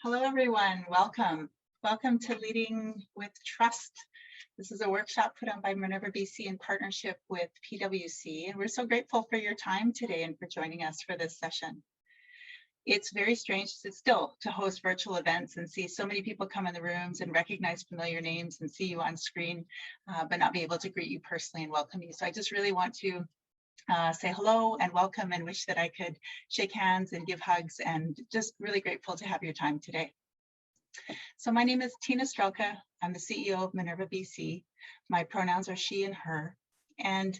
Hello, everyone. Welcome. Welcome to Leading with Trust. This is a workshop put on by Minerva BC in partnership with PwC, and we're so grateful for your time today and for joining us for this session. It's very strange still to host virtual events and see so many people come in the rooms and recognize familiar names and see you on screen, but not be able to greet you personally and welcome you. So I just really want to say hello and welcome and wish that I could shake hands and give hugs, and just really grateful to have your time today. So my name is Tina Strelka. I'm the CEO of Minerva BC. My pronouns are she and her. And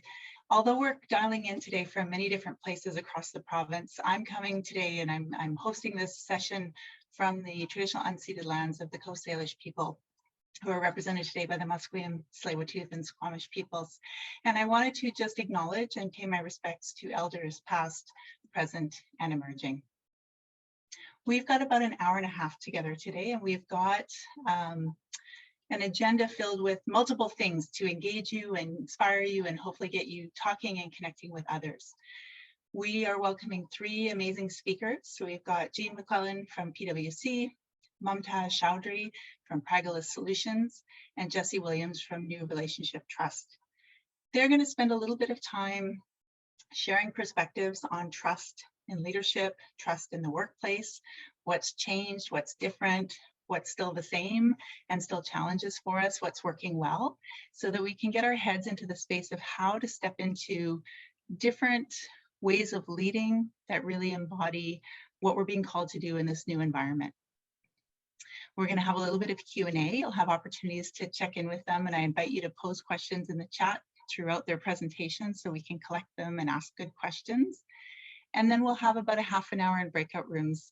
although we're dialing in today from many different places across the province, I'm coming today and I'm hosting this session from the traditional unceded lands of the Coast Salish people, who are represented today by the Musqueam, Tsleil-Waututh, and Squamish peoples. And I wanted to just acknowledge and pay my respects to elders past, present, and emerging. We've got about an hour and a half together today, and we've got an agenda filled with multiple things to engage you and inspire you and hopefully get you talking and connecting with others. We are welcoming three amazing speakers. So we've got Jean McClellan from PwC, Mumtaz Chowdhury from Pragalist Solutions, and Jesse Williams from New Relationship Trust. They're going to spend a little bit of time sharing perspectives on trust in leadership, trust in the workplace, what's changed, what's different, what's still the same and still challenges for us, what's working well, so that we can get our heads into the space of how to step into different ways of leading that really embody what we're being called to do in this new environment. We're going to have a little bit of Q&A. You'll have opportunities to check in with them, and I invite you to pose questions in the chat throughout their presentation so we can collect them and ask good questions. And then we'll have about a half an hour in breakout rooms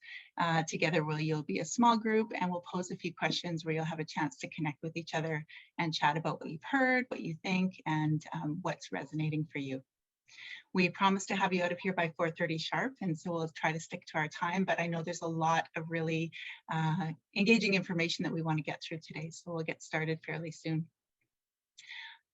together, where you'll be a small group and we'll pose a few questions where you'll have a chance to connect with each other and chat about what you've heard, what you think, and what's resonating for you. We promised to have you out of here by 4:30 sharp, and so we'll try to stick to our time, but I know there's a lot of really engaging information that we want to get through today, so we'll get started fairly soon.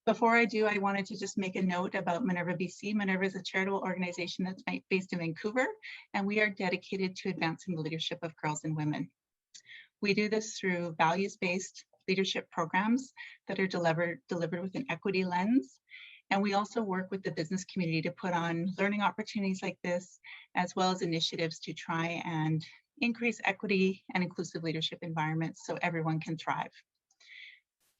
Before I do, I wanted to just make a note about Minerva BC. Minerva is a charitable organization that's based in Vancouver, and we are dedicated to advancing the leadership of girls and women. We do this through values-based leadership programs that are delivered with an equity lens. And we also work with the business community to put on learning opportunities like this, as well as initiatives to try and increase equity and inclusive leadership environments so everyone can thrive.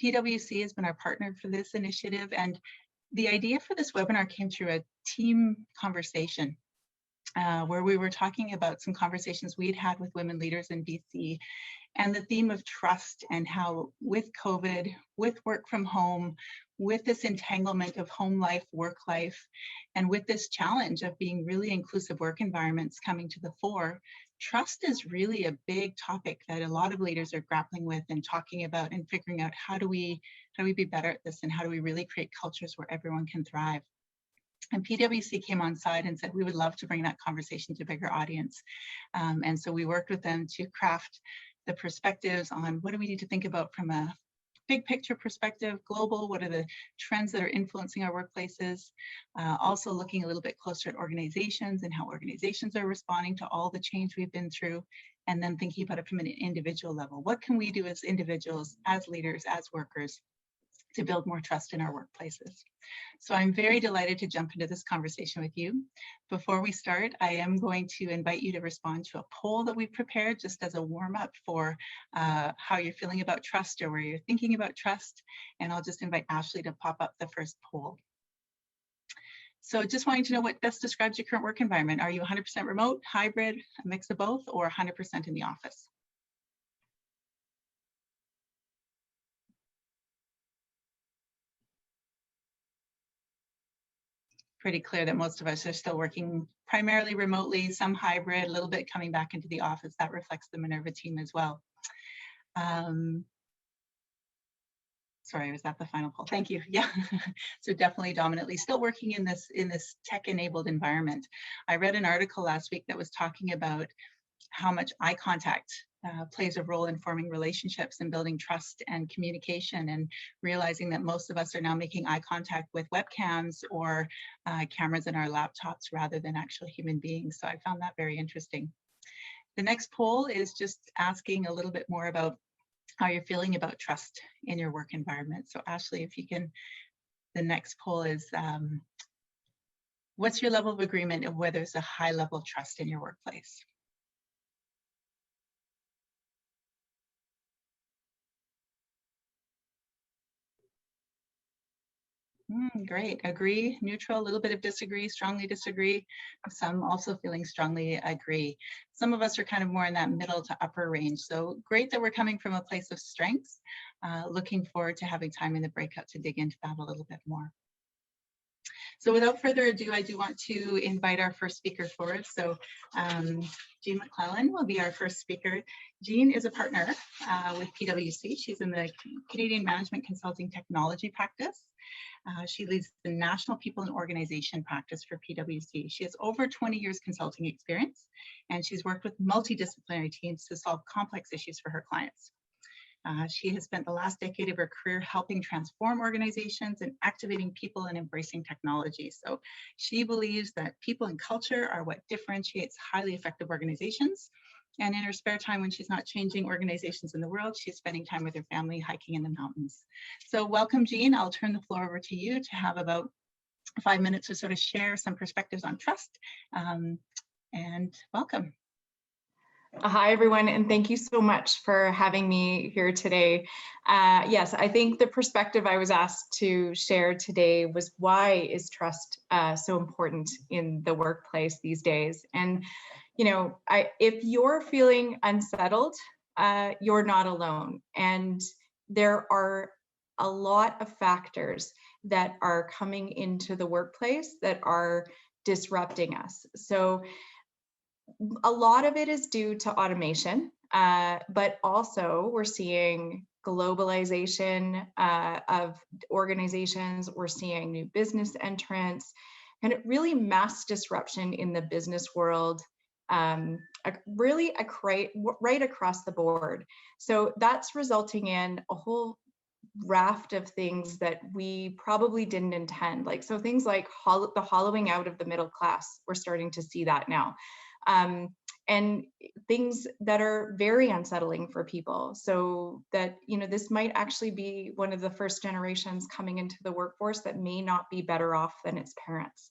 PwC has been our partner for this initiative, and the idea for this webinar came through a team conversation where we were talking about some conversations we'd had with women leaders in BC, and the theme of trust, and how with COVID, with work from home, with this entanglement of home life, work life, and with this challenge of being really inclusive work environments coming to the fore, trust is really a big topic that a lot of leaders are grappling with and talking about and figuring out how do we be better at this, and how do we really create cultures where everyone can thrive. And PwC came on side and said, we would love to bring that conversation to a bigger audience. And so we worked with them to craft the perspectives on what do we need to think about from a big picture perspective, global, what are the trends that are influencing our workplaces, also looking a little bit closer at organizations and how organizations are responding to all the change we've been through, and then thinking about it from an individual level. What can we do as individuals, as leaders, as workers, to build more trust in our workplaces? So I'm very delighted to jump into this conversation with you. Before we start, I am going to invite you to respond to a poll that we've prepared just as a warm-up for how you're feeling about trust, or where you're thinking about trust. And I'll just invite Ashley to pop up the first poll. So just wanting to know what best describes your current work environment. Are you 100% remote, hybrid, a mix of both, or 100% in the office? Pretty clear that most of us are still working primarily remotely, some hybrid, a little bit coming back into the office. That reflects the Minerva team as well. Sorry, was that the final poll? Thank you. Yeah, so definitely dominantly still working in this tech-enabled environment. I read an article last week that was talking about how much eye contact plays a role in forming relationships and building trust and communication, and realizing that most of us are now making eye contact with webcams or cameras in our laptops rather than actual human beings. So I found that very interesting. The next poll is just asking a little bit more about how you're feeling about trust in your work environment. So Ashley, if you can, the next poll is, what's your level of agreement of whether there's a high level of trust in your workplace? Great. Agree, neutral, a little bit of disagree, strongly disagree. Some also feeling strongly agree. Some of us are kind of more in that middle to upper range. So great that we're coming from a place of strengths. Looking forward to having time in the breakout to dig into that a little bit more. So without further ado, I do want to invite our first speaker forward. So Jean McClellan will be our first speaker. Jean is a partner with PwC. She's in the Canadian Management Consulting Technology practice. She leads the National People and Organization practice for PwC. She has over 20 years consulting experience, and she's worked with multidisciplinary teams to solve complex issues for her clients. She has spent the last decade of her career helping transform organizations and activating people and embracing technology. So she believes that people and culture are what differentiates highly effective organizations. And in her spare time, when she's not changing organizations in the world, she's spending time with her family hiking in the mountains. So welcome, Jean. I'll turn the floor over to you to have about 5 minutes to sort of share some perspectives on trust. And welcome. Hi, everyone, and thank you so much for having me here today. Yes, I think the perspective I was asked to share today was, why is trust so important in the workplace these days? And, you know, if you're feeling unsettled, you're not alone. And there are a lot of factors that are coming into the workplace that are disrupting us. So a lot of it is due to automation, but also we're seeing globalization of organizations. We're seeing new business entrants, and it really mass disruption in the business world, really right across the board. So that's resulting in a whole raft of things that we probably didn't intend. Like, so things like the hollowing out of the middle class, we're starting to see that now. And things that are very unsettling for people. So that, you know, this might actually be one of the first generations coming into the workforce that may not be better off than its parents.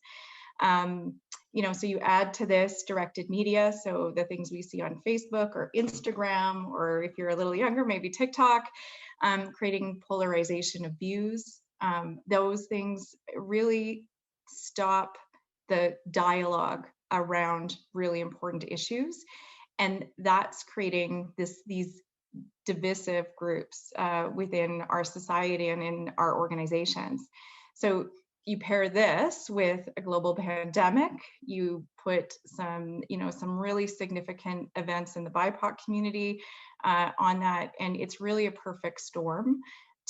You know, so you add to this directed media, so the things we see on Facebook or Instagram, or if you're a little younger, maybe TikTok, creating polarization of views. Those things really stop the dialogue around really important issues, and that's creating these divisive groups within our society and in our organizations. So you pair this with a global pandemic, you put some really significant events in the BIPOC community on that, and it's really a perfect storm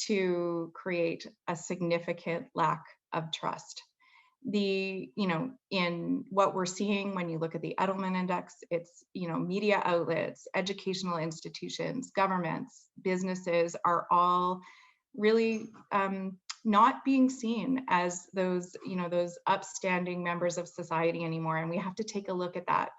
to create a significant lack of trust. In what we're seeing when you look at the Edelman Index, it's, media outlets, educational institutions, governments, businesses are all really not being seen as those upstanding members of society anymore. And we have to take a look at that.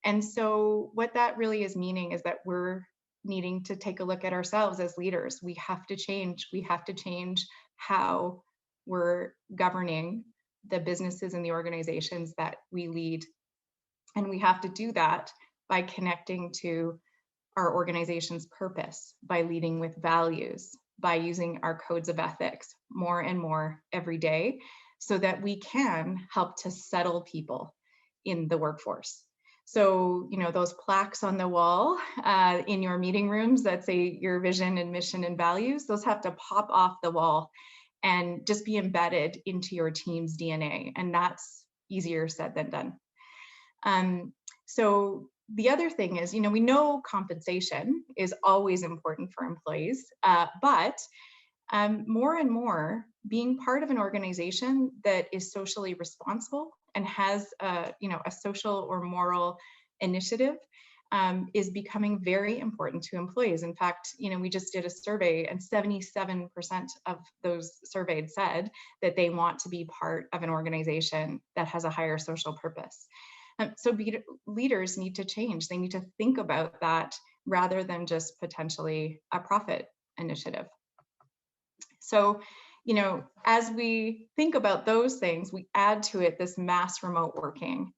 And so what that really is meaning is that we're needing to take a look at ourselves as leaders. We have to change. We have to change how we're governing the businesses and the organizations that we lead. And we have to do that by connecting to our organization's purpose, by leading with values, by using our codes of ethics more and more every day, so that we can help to settle people in the workforce. So, those plaques on the wall in your meeting rooms that say your vision and mission and values, those have to pop off the wall and just be embedded into your team's DNA. And that's easier said than done. So the other thing is, we know compensation is always important for employees, but more and more, being part of an organization that is socially responsible and has a social or moral initiative is becoming very important to employees. In fact, we just did a survey, and 77% of those surveyed said that they want to be part of an organization that has a higher social purpose. Leaders need to change. They need to think about that rather than just potentially a profit initiative. So, as we think about those things, we add to it this mass remote working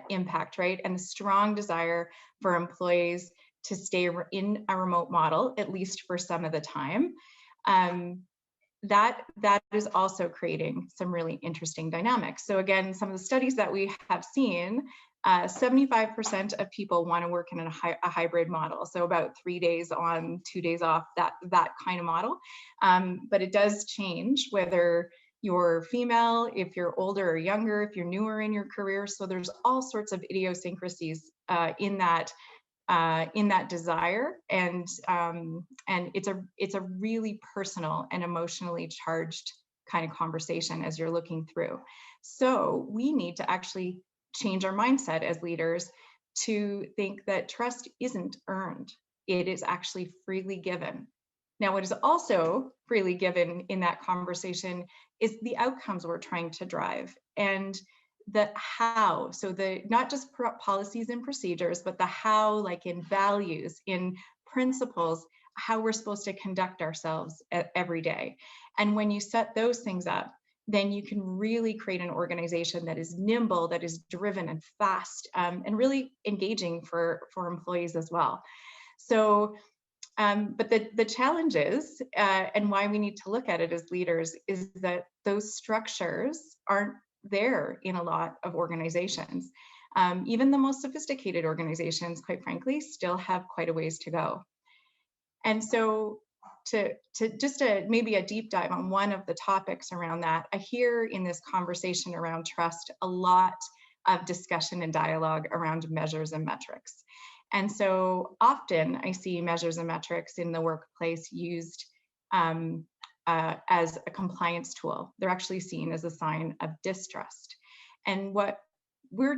impact, right? And the strong desire for employees to stay in a remote model, at least for some of the time. That is also creating some really interesting dynamics. So again, some of the studies that we have seen, 75% of people want to work in a hybrid model. So about 3 days on, 2 days off, that kind of model. But it does change whether you're female, if you're older or younger, if you're newer in your career. So there's all sorts of idiosyncrasies in that desire, and it's a really personal and emotionally charged kind of conversation as you're looking through. So we need to actually change our mindset as leaders to think that trust isn't earned. It is actually freely given. Now, what is also freely given in that conversation is the outcomes we're trying to drive, and the how. So not just policies and procedures, but the how, like in values, in principles, how we're supposed to conduct ourselves every day. And when you set those things up, then you can really create an organization that is nimble, that is driven and fast, and really engaging for employees as well. So, but the challenge is, and why we need to look at it as leaders, is that those structures aren't there in a lot of organizations. Even the most sophisticated organizations, quite frankly, still have quite a ways to go. And so to maybe a deep dive on one of the topics around that, I hear in this conversation around trust a lot of discussion and dialogue around measures and metrics. And so often I see measures and metrics in the workplace used as a compliance tool. They're actually seen as a sign of distrust. And what we're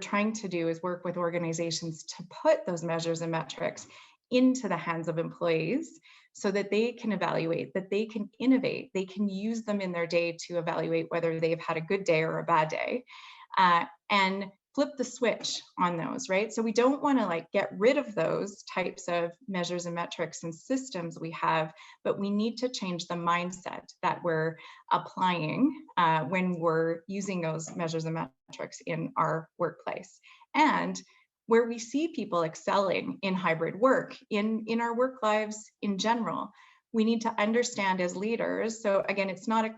trying to do is work with organizations to put those measures and metrics into the hands of employees so that they can evaluate, that they can innovate, they can use them in their day to evaluate whether they've had a good day or a bad day, and flip the switch on those, right? So we don't want to get rid of those types of measures and metrics and systems we have, but we need to change the mindset that we're applying when we're using those measures and metrics in our workplace. And where we see people excelling in hybrid work, in our work lives in general, we need to understand as leaders. So again,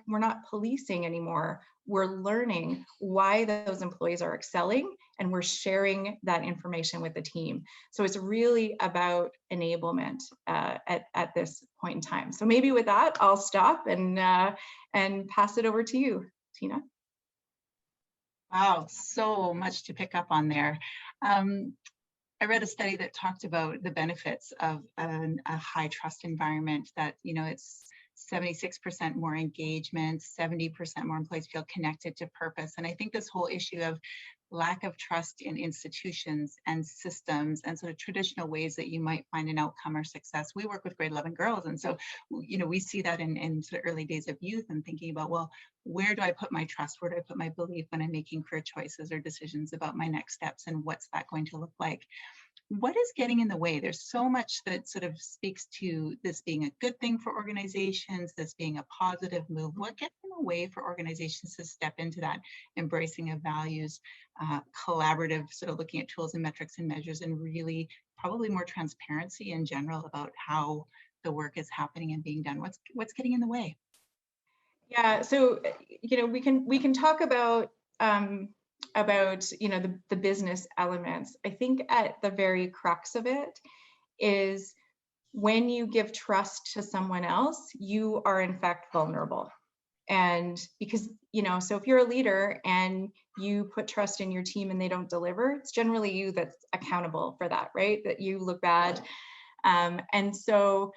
we're not policing anymore. We're learning why those employees are excelling, and we're sharing that information with the team. So it's really about enablement at this point in time. So maybe with that, I'll stop and pass it over to you, Tina. Wow, so much to pick up on there. I read a study that talked about the benefits of a high trust environment, that, it's 76% more engagement, 70% more employees feel connected to purpose. And I think this whole issue of lack of trust in institutions and systems and sort of traditional ways that you might find an outcome or success. We work with grade 11 girls. And so, we see that in sort of early days of youth and thinking about, well, where do I put my trust? Where do I put my belief when I'm making career choices or decisions about my next steps, and what's that going to look like? What is getting in the way? There's so much that sort of speaks to this being a good thing for organizations, this being a positive move. What gets in the way for organizations to step into that embracing of values, collaborative, sort of looking at tools and metrics and measures, and really probably more transparency in general about how the work is happening and being done? What's getting in the way? Yeah, so we can talk about the business elements. I think at the very crux of it is, when you give trust to someone else, you are in fact vulnerable. And because, so if you're a leader and you put trust in your team and they don't deliver, it's generally you that's accountable for that, right? That you look bad. And so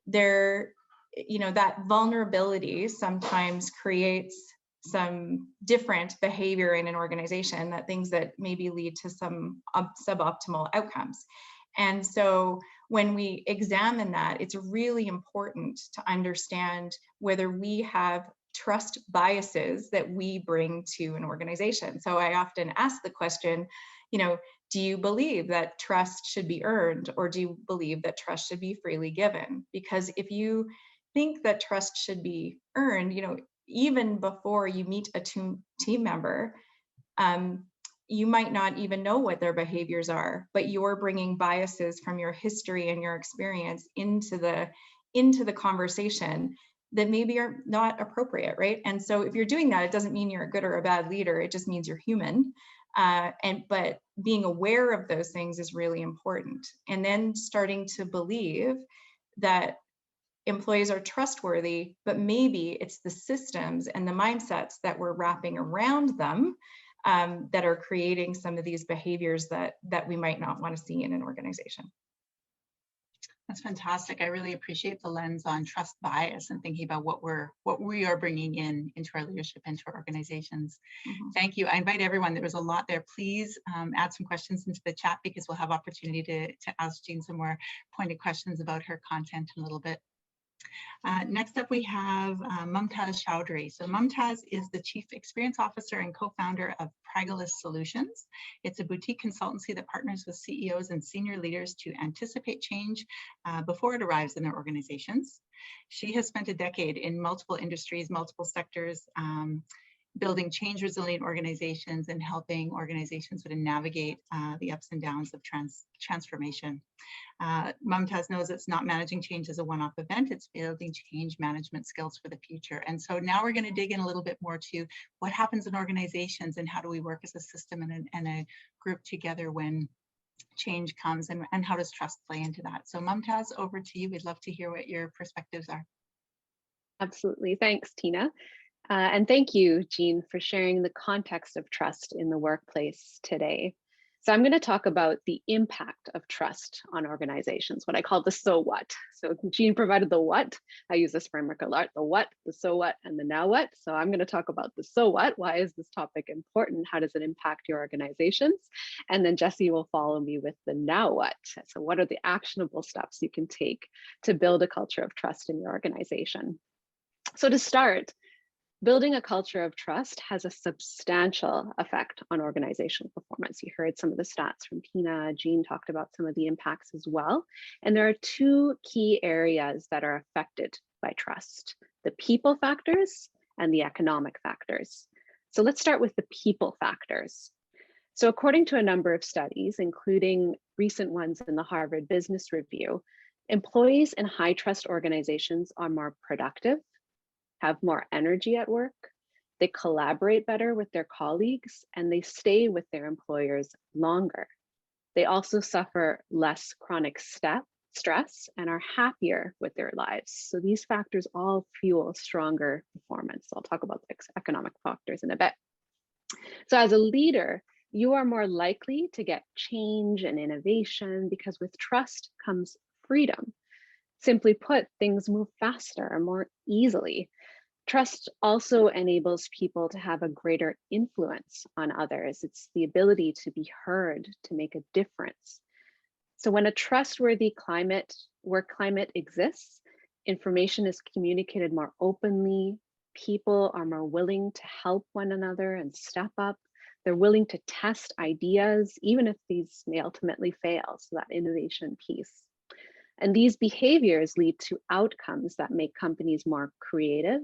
that vulnerability sometimes creates some different behavior in an organization, that things that maybe lead to some suboptimal outcomes. And so when we examine that, it's really important to understand whether we have trust biases that we bring to an organization. So I often ask the question, do you believe that trust should be earned, or do you believe that trust should be freely given? Because if you think that trust should be earned, even before you meet a team member, you might not even know what their behaviors are, but you're bringing biases from your history and your experience into the conversation that maybe are not appropriate, right? And so if you're doing that, it doesn't mean you're a good or a bad leader. It just means you're human. But being aware of those things is really important. And then starting to believe that employees are trustworthy, but maybe it's the systems and the mindsets that we're wrapping around them that are creating some of these behaviors that we might not want to see in an organization. That's fantastic. I really appreciate the lens on trust bias and thinking about what we are bringing into our leadership, into our organizations. Mm-hmm. Thank you. I invite everyone. There was a lot there. Please add some questions into the chat, because we'll have opportunity to ask Jean some more pointed questions about her content in a little bit. Next up, we have Mumtaz Chowdhury. So Mumtaz is the Chief Experience Officer and co-founder of Pragalist Solutions. It's a boutique consultancy that partners with CEOs and senior leaders to anticipate change before it arrives in their organizations. She has spent a decade in multiple industries, multiple sectors, building change resilient organizations and helping organizations sort of navigate the ups and downs of transformation. Mumtaz knows it's not managing change as a one-off event, it's building change management skills for the future. And so now we're going to dig in a little bit more to what happens in organizations and how do we work as a system and a group together when change comes, and how does trust play into that. So Mumtaz, over to you. We'd love to hear what your perspectives are. Absolutely. Thanks, Tina. And thank you, Jean, for sharing the context of trust in the workplace today. So I'm going to talk about the impact of trust on organizations, what I call the so what. So Jean provided the what. I use this framework a lot, the what, the so what, and the now what. So I'm going to talk about the so what. Why is this topic important? How does it impact your organizations? And then Jesse will follow me with the now what. So what are the actionable steps you can take to build a culture of trust in your organization? So to start, building a culture of trust has a substantial effect on organizational performance. You heard some of the stats from Tina. Jean talked about some of the impacts as well. And there are two key areas that are affected by trust: the people factors and the economic factors. So let's start with the people factors. So according to a number of studies, including recent ones in the Harvard Business Review, employees in high trust organizations are more productive, have more energy at work, they collaborate better with their colleagues, and they stay with their employers longer. They also suffer less chronic stress and are happier with their lives. So these factors all fuel stronger performance. I'll talk about the economic factors in a bit. So as a leader, you are more likely to get change and innovation, because with trust comes freedom. Simply put, things move faster and more easily. Trust also enables people to have a greater influence on others. It's the ability to be heard, to make a difference. So when a trustworthy work climate exists, information is communicated more openly, people are more willing to help one another and step up. They're willing to test ideas, even if these may ultimately fail, so that innovation piece. And these behaviors lead to outcomes that make companies more creative,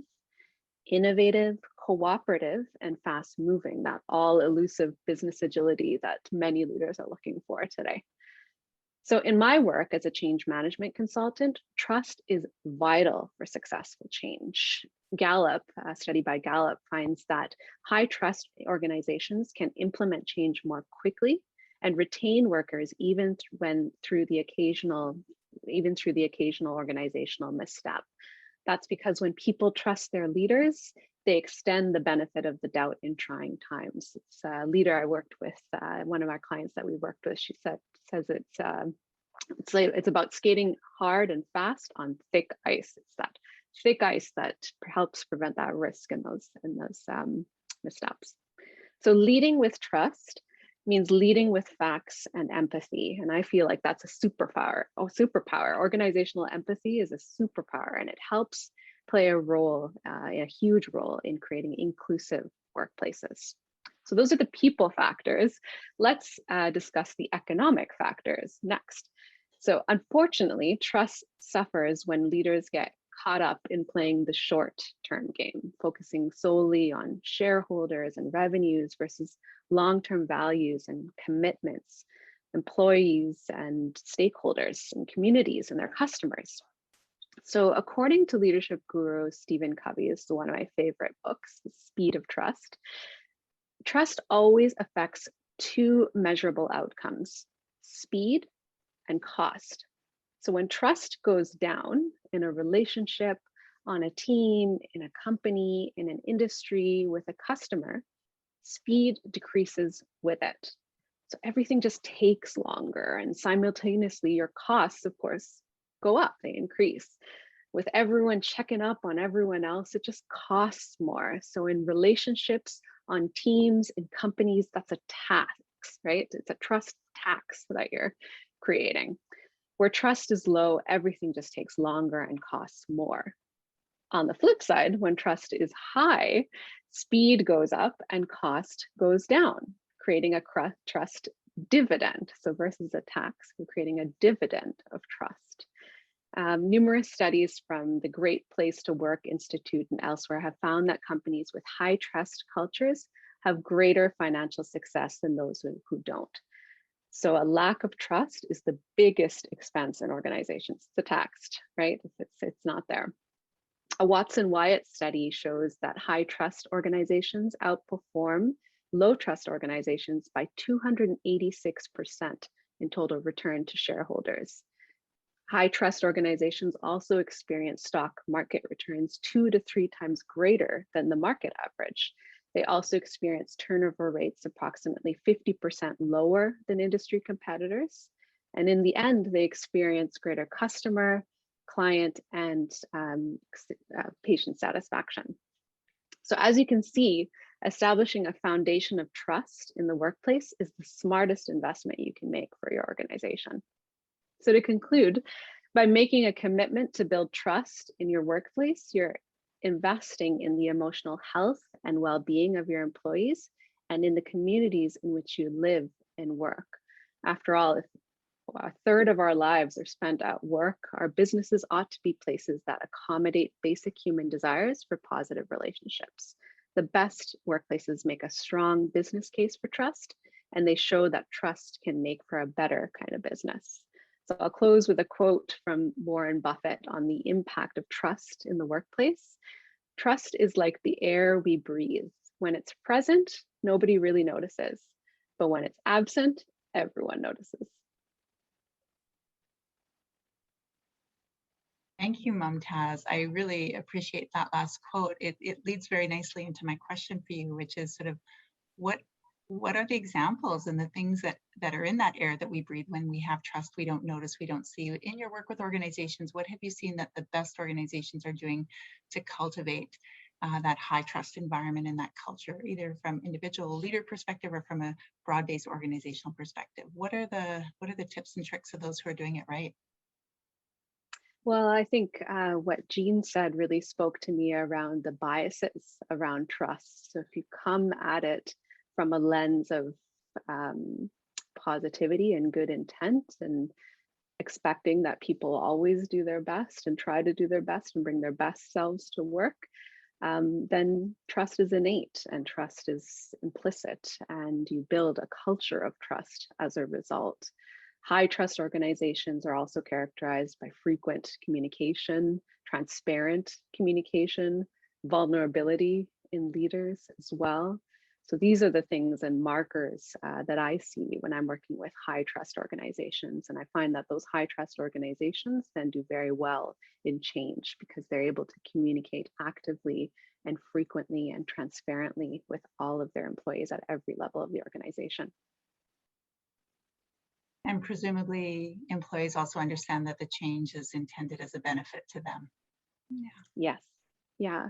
innovative, cooperative, and fast moving, that all elusive business agility that many leaders are looking for today. So in my work as a change management consultant, trust is vital for successful change. Gallup, a study by Gallup, finds that high trust organizations can implement change more quickly and retain workers even through the occasional organizational misstep. That's because when people trust their leaders, they extend the benefit of the doubt in trying times. It's a leader I worked with, one of our clients that we worked with, she says it's about skating hard and fast on thick ice. It's that thick ice that helps prevent that risk in those missteps. So leading with trust means leading with facts and empathy. And I feel like that's a superpower. Organizational empathy is a superpower, and it helps play a huge role in creating inclusive workplaces. So those are the people factors. Let's discuss the economic factors next. So unfortunately, trust suffers when leaders get caught up in playing the short-term game, focusing solely on shareholders and revenues versus long-term values and commitments, employees and stakeholders and communities and their customers. So according to leadership guru Stephen Covey's, one of my favorite books, The Speed of Trust, trust always affects two measurable outcomes: speed and cost. So when trust goes down in a relationship, on a team, in a company, in an industry, with a customer, speed decreases with it. So everything just takes longer, and simultaneously your costs, of course, go up, they increase. With everyone checking up on everyone else, it just costs more. So in relationships, on teams, in companies, that's a tax, right? It's a trust tax that you're creating. Where trust is low, everything just takes longer and costs more. On the flip side, when trust is high, speed goes up and cost goes down, creating a trust dividend. So versus a tax, we're creating a dividend of trust. Numerous studies from the Great Place to Work Institute and elsewhere have found that companies with high trust cultures have greater financial success than those who don't. So a lack of trust is the biggest expense in organizations. It's a tax, right? It's not there. A Watson-Wyatt study shows that high trust organizations outperform low trust organizations by 286% in total return to shareholders. High trust organizations also experience stock market returns 2 to 3 times greater than the market average. They also experience turnover rates approximately 50% lower than industry competitors. And in the end, they experience greater customer, client, and patient satisfaction. So as you can see, establishing a foundation of trust in the workplace is the smartest investment you can make for your organization. So to conclude, by making a commitment to build trust in your workplace, you're investing in the emotional health and well-being of your employees and in the communities in which you live and work. After all, if a third of our lives are spent at work, our businesses ought to be places that accommodate basic human desires for positive relationships. The best workplaces make a strong business case for trust, and they show that trust can make for a better kind of business. So I'll close with a quote from Warren Buffett on the impact of trust in the workplace. Trust is like the air we breathe. When it's present, nobody really notices. But when it's absent, everyone notices. Thank you, Mumtaz. I really appreciate that last quote. It leads very nicely into my question for you, which is sort of what are the examples and the things that are in that air that we breathe when we have trust, we don't notice, we don't see? In your work with organizations, what have you seen that the best organizations are doing to cultivate that high trust environment and that culture, either from individual leader perspective or from a broad-based organizational perspective? What are the tips and tricks of those who are doing it right? Well, I think what Jean said really spoke to me around the biases around trust. So if you come at it from a lens of positivity and good intent and expecting that people always do their best and try to do their best and bring their best selves to work, then trust is innate and trust is implicit, and you build a culture of trust as a result. High trust organizations are also characterized by frequent communication, transparent communication, vulnerability in leaders as well. So these are the things and markers that I see when I'm working with high trust organizations. And I find that those high trust organizations then do very well in change because they're able to communicate actively and frequently and transparently with all of their employees at every level of the organization. And presumably employees also understand that the change is intended as a benefit to them. Yeah. Yes. Yeah.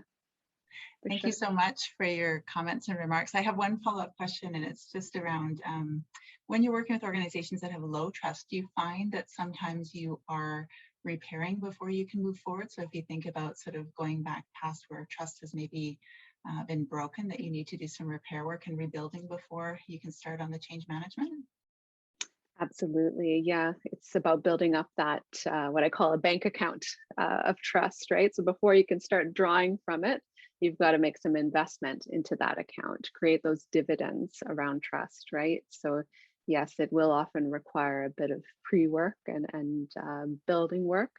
For Thank sure. you so much for your comments and remarks. I have one follow-up question, and it's just around when you're working with organizations that have low trust, do you find that sometimes you are repairing before you can move forward? So if you think about sort of going back past where trust has maybe been broken, that you need to do some repair work and rebuilding before you can start on the change management? Absolutely. Yeah. It's about building up that, what I call a bank account of trust, right? So before you can start drawing from it, you've got to make some investment into that account, create those dividends around trust, right? So yes, it will often require a bit of pre-work and building work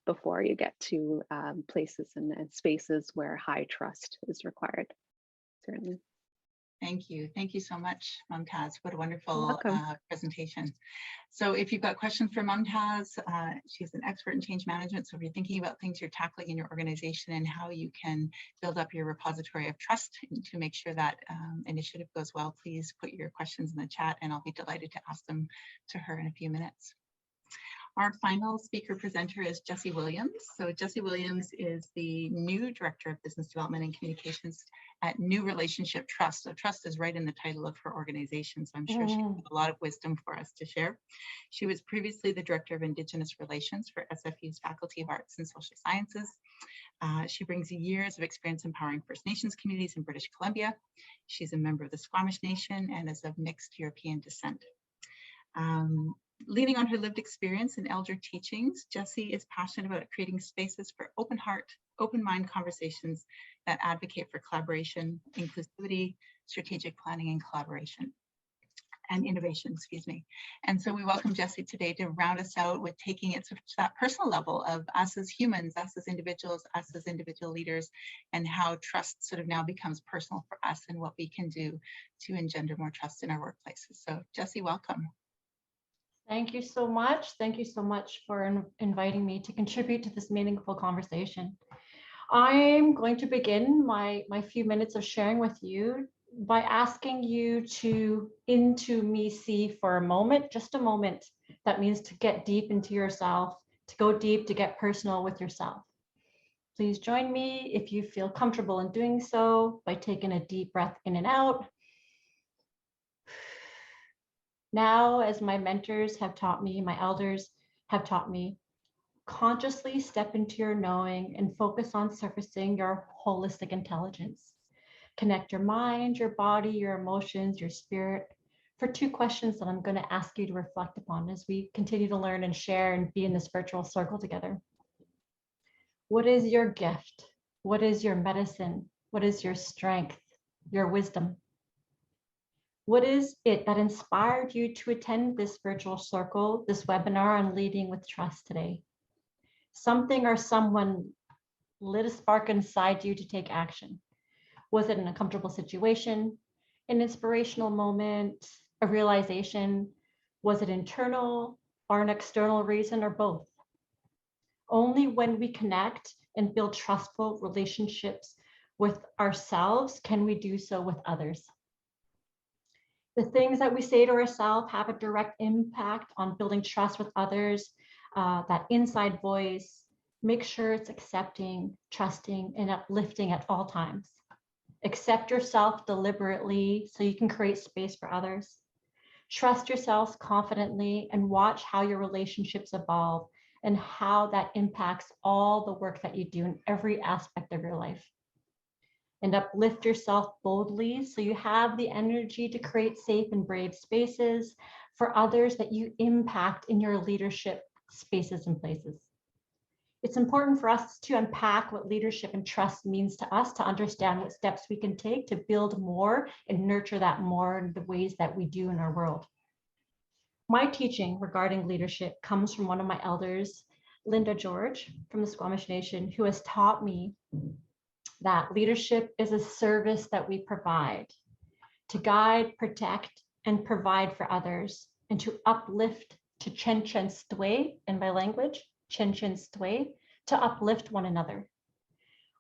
before you get to places and spaces where high trust is required, certainly. Thank you. Thank you so much, Mumtaz. What a You're wonderful welcome. presentation. So if you've got questions for Mumtaz, she's an expert in change management. So if you're thinking about things you're tackling in your organization and how you can build up your repository of trust to make sure that initiative goes well, please put your questions in the chat and I'll be delighted to ask them to her in a few minutes. Our final speaker presenter is Jessie Williams. So Jessie Williams is the new Director of Business Development and Communications at New Relationship Trust. So trust is right in the title of her organization. So I'm sure she has a lot of wisdom for us to share. She was previously the Director of Indigenous Relations for SFU's Faculty of Arts and Social Sciences. She brings years of experience empowering First Nations communities in British Columbia. She's a member of the Squamish Nation and is of mixed European descent. Leaning on her lived experience in elder teachings, Jessie is passionate about creating spaces for open heart, open mind conversations that advocate for collaboration, inclusivity, strategic planning, and collaboration and innovation, excuse me. And so we welcome Jessie today to round us out with taking it to that personal level of us as humans, us as individuals, us as individual leaders, and how trust sort of now becomes personal for us and what we can do to engender more trust in our workplaces. So Jessie, welcome. Thank you so much. Thank you so much for inviting me to contribute to this meaningful conversation. I'm going to begin my few minutes of sharing with you by asking you to into me see for a moment, just a moment. That means to get deep into yourself, to go deep, to get personal with yourself. Please join me if you feel comfortable in doing so by taking a deep breath in and out. Now, as my mentors have taught me, my elders have taught me, consciously step into your knowing and focus on surfacing your holistic intelligence. Connect your mind, your body, your emotions, your spirit for two questions that I'm going to ask you to reflect upon as we continue to learn and share and be in this virtual circle together. What is your gift? What is your medicine? What is your strength, your wisdom? What is it that inspired you to attend this virtual circle, this webinar on leading with trust today? Something or someone lit a spark inside you to take action. Was it an uncomfortable situation, an inspirational moment, a realization? Was it internal or an external reason, or both? Only when we connect and build trustful relationships with ourselves can we do so with others. The things that we say to ourselves have a direct impact on building trust with others. That inside voice, make sure it's accepting, trusting, and uplifting at all times. Accept yourself deliberately so you can create space for others. Trust yourselves confidently and watch how your relationships evolve and how that impacts all the work that you do in every aspect of your life. And uplift yourself boldly so you have the energy to create safe and brave spaces for others that you impact in your leadership spaces and places. It's important for us to unpack what leadership and trust means to us, to understand what steps we can take to build more and nurture that more in the ways that we do in our world. My teaching regarding leadership comes from one of my elders, Linda George from the Squamish Nation, who has taught me that leadership is a service that we provide to guide, protect, and provide for others, and to uplift, to chen chen stway in my language, chen chen stway, to uplift one another.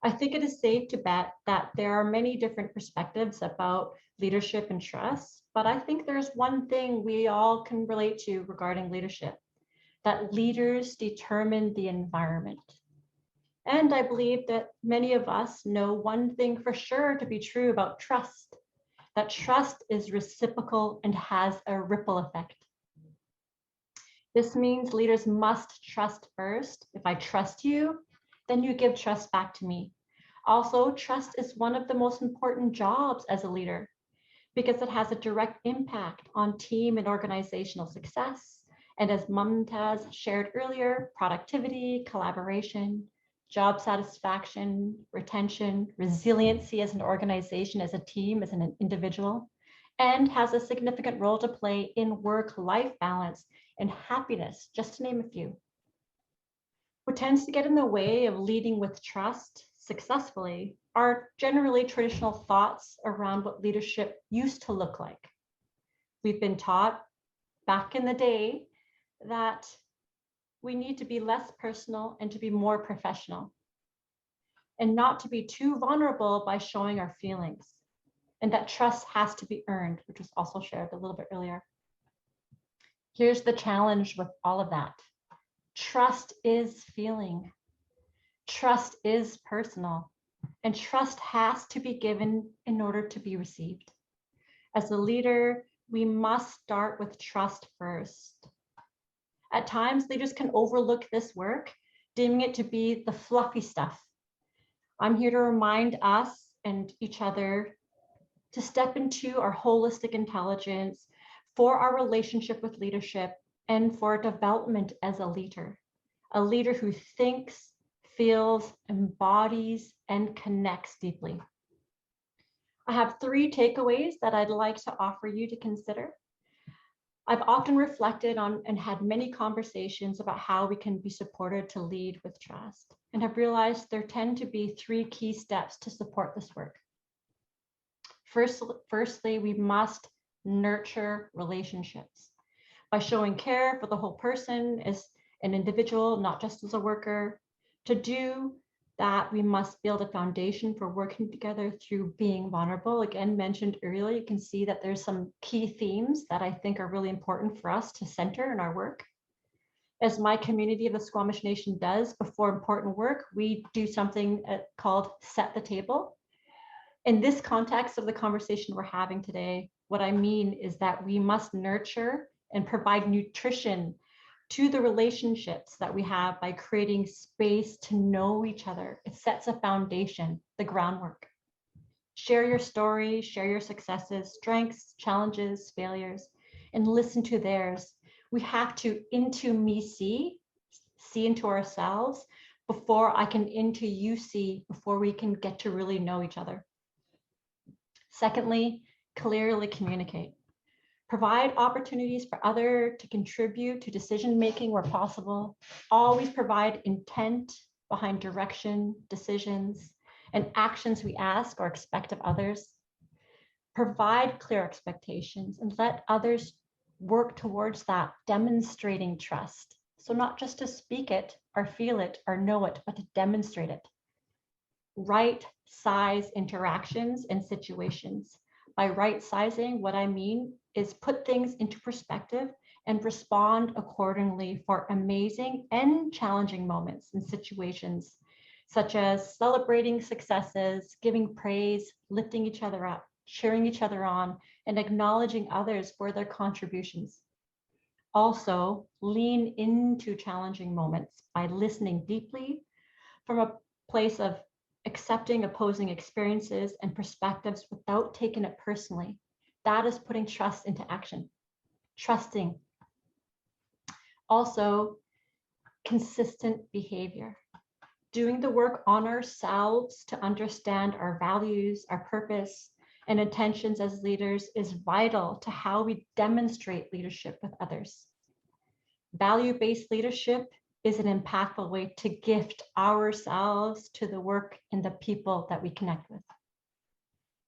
I think it is safe to bet that there are many different perspectives about leadership and trust, but I think there's one thing we all can relate to regarding leadership, that leaders determine the environment. And I believe that many of us know one thing for sure to be true about trust, that trust is reciprocal and has a ripple effect. This means leaders must trust first. If I trust you, then you give trust back to me. Also, trust is one of the most important jobs as a leader because it has a direct impact on team and organizational success. And as Mumtaz shared earlier, productivity, collaboration, job satisfaction, retention, resiliency as an organization, as a team, as an individual, and has a significant role to play in work-life balance and happiness, just to name a few. What tends to get in the way of leading with trust successfully are generally traditional thoughts around what leadership used to look like. We've been taught back in the day that we need to be less personal and to be more professional, and not to be too vulnerable by showing our feelings, and that trust has to be earned, which was also shared a little bit earlier. Here's the challenge with all of that. Trust is feeling. Trust is personal, and trust has to be given in order to be received. As a leader, we must start with trust first. At times, leaders can overlook this work, deeming it to be the fluffy stuff. I'm here to remind us and each other to step into our holistic intelligence for our relationship with leadership and for development as a leader who thinks, feels, embodies, and connects deeply. I have 3 takeaways that I'd like to offer you to consider. I've often reflected on and had many conversations about how we can be supported to lead with trust, and have realized there tend to be 3 key steps to support this work. Firstly, we must nurture relationships by showing care for the whole person as an individual, not just as a worker. To do that, we must build a foundation for working together through being vulnerable. Again, mentioned earlier, you can see that there's some key themes that I think are really important for us to center in our work. As my community of the Squamish Nation does before important work, we do something called set the table. In this context of the conversation we're having today, what I mean is that we must nurture and provide nutrition to the relationships that we have by creating space to know each other. It sets a foundation, the groundwork. Share your story, share your successes, strengths, challenges, failures, and listen to theirs. We have to into me see into ourselves before I can into you see, before we can get to really know each other. Secondly, clearly communicate. Provide opportunities for others to contribute to decision-making where possible. Always provide intent behind direction, decisions, and actions we ask or expect of others. Provide clear expectations and let others work towards that, demonstrating trust. So not just to speak it or feel it or know it, but to demonstrate it. Right size interactions and situations. By right sizing, what I mean is put things into perspective and respond accordingly for amazing and challenging moments and situations, such as celebrating successes, giving praise, lifting each other up, cheering each other on, and acknowledging others for their contributions. Also, lean into challenging moments by listening deeply from a place of accepting opposing experiences and perspectives without taking it personally. That is putting trust into action. Trusting. Also, consistent behavior. Doing the work on ourselves to understand our values, our purpose, and intentions as leaders is vital to how we demonstrate leadership with others. Value-based leadership is an impactful way to gift ourselves to the work and the people that we connect with.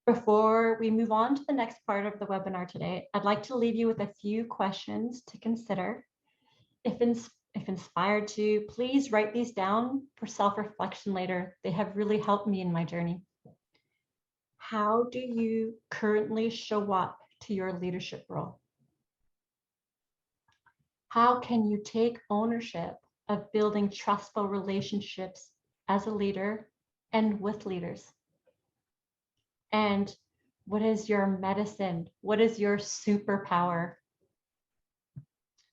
Before we move on to the next part of the webinar today, I'd like to leave you with a few questions to consider. If inspired to, please write these down for self-reflection later. They have really helped me in my journey. How do you currently show up to your leadership role? How can you take ownership of building trustful relationships as a leader and with leaders? And what is your medicine? What is your superpower?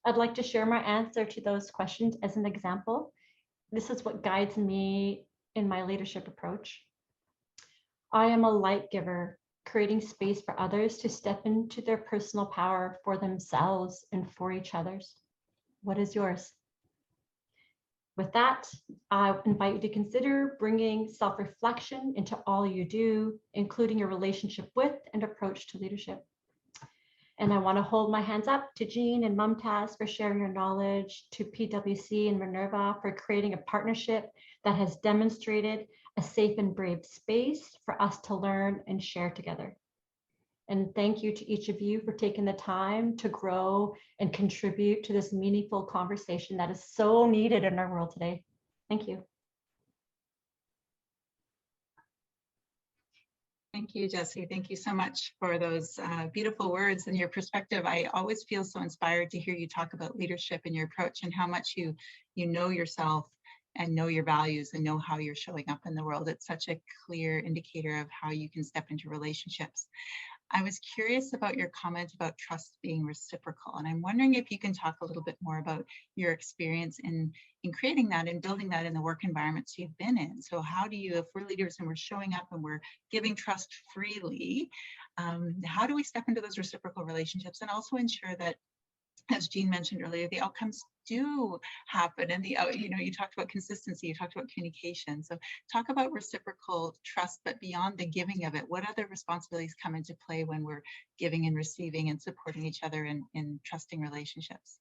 I'd like to share my answer to those questions as an example. This is what guides me in my leadership approach. I am a light giver, creating space for others to step into their personal power for themselves and for each other's. What is yours? With that, I invite you to consider bringing self-reflection into all you do, including your relationship with and approach to leadership. And I want to hold my hands up to Jean and Mumtaz for sharing your knowledge, to PwC and Minerva for creating a partnership that has demonstrated a safe and brave space for us to learn and share together. And thank you to each of you for taking the time to grow and contribute to this meaningful conversation that is so needed in our world today. Thank you. Thank you, Jessie. Thank you so much for those beautiful words and your perspective. I always feel so inspired to hear you talk about leadership and your approach and how much you know yourself and know your values and know how you're showing up in the world. It's such a clear indicator of how you can step into relationships. I was curious about your comment about trust being reciprocal, and I'm wondering if you can talk a little bit more about your experience in creating that and building that in the work environments you've been in. So how do you, if we're leaders and we're showing up and we're giving trust freely, how do we step into those reciprocal relationships and also ensure that, as Jean mentioned earlier, the outcomes do happen, and you talked about consistency, you talked about communication. So talk about reciprocal trust, but beyond the giving of it, what other responsibilities come into play when we're giving and receiving and supporting each other in trusting relationships?